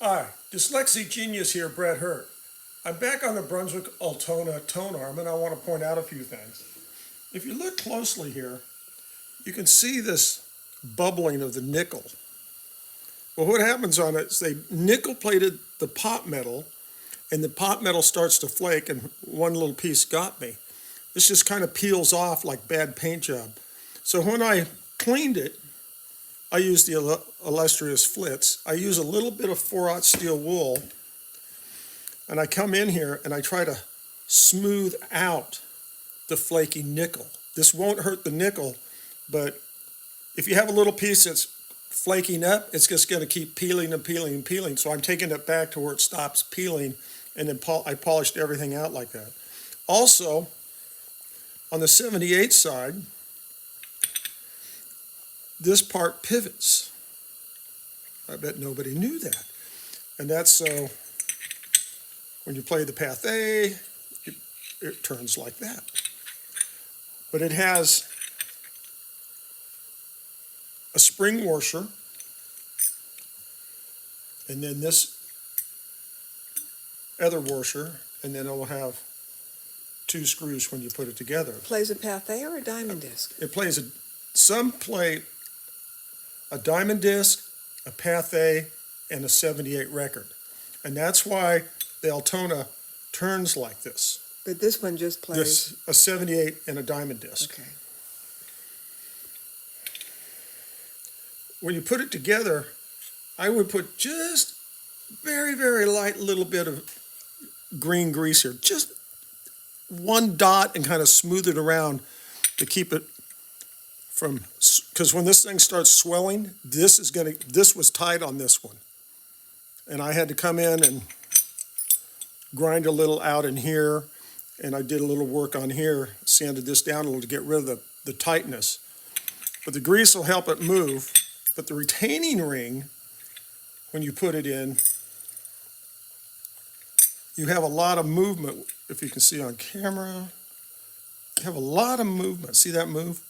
Hi, dyslexic genius here, Brett Hurt. I'm back on the Brunswick Ultona tone arm and I want to point out a few things. If you look closely here, you can see this bubbling of the nickel. Well, what happens on it is they nickel plated the pot metal and the pot metal starts to flake, and one little piece got me. This just kind of peels off like bad paint job. So when I cleaned it, I use the illustrious Flitz. I use a little bit of 4/0 steel wool, and I come in here and I try to smooth out the flaky nickel. This won't hurt the nickel, but if you have a little piece that's flaking up, it's just going to keep peeling and peeling and peeling. So I'm taking it back to where it stops peeling, and then I polished everything out like that. Also, on the 78 side, this part pivots. I bet nobody knew that. And that's so when you play the path A, it turns like that. But it has a spring washer, and then this other washer, and then it will have two screws when you put it together. Plays a path A or a diamond disc? It plays some play a diamond disc, a path A, and a 78 record. And that's why the Ultona turns like this. But this one just plays... A 78 and a diamond disc. Okay. When you put it together, I would put just very, very light little bit of green grease here. Just one dot and kind of smooth it around to keep it from, because when this thing starts swelling, this was tight on this one. And I had to come in and grind a little out in here, and I did a little work on here, sanded this down a little to get rid of the tightness. But the grease will help it move. But the retaining ring, when you put it in, you have a lot of movement. If you can see on camera, you have a lot of movement. See that move?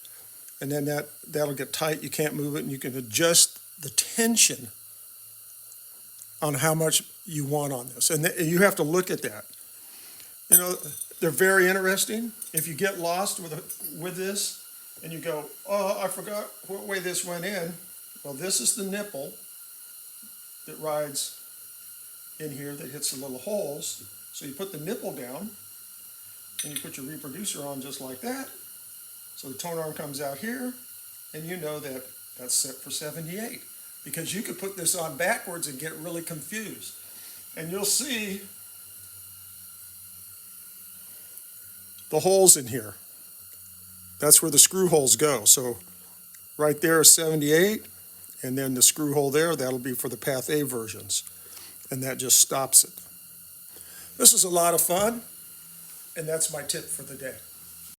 And then that'll get tight. You can't move it, and you can adjust the tension on how much you want on this. And you have to look at that. You know, they're very interesting. If you get lost with this and you go, oh, I forgot what way this went in. Well, this is the nipple that rides in here that hits the little holes. So you put the nipple down and you put your reproducer on just like that. So the tone arm comes out here, and you know that that's set for 78. Because you could put this on backwards and get really confused. And you'll see the holes in here. That's where the screw holes go. So right there is 78, and then the screw hole there, that'll be for the Path A versions. And that just stops it. This is a lot of fun, and that's my tip for the day.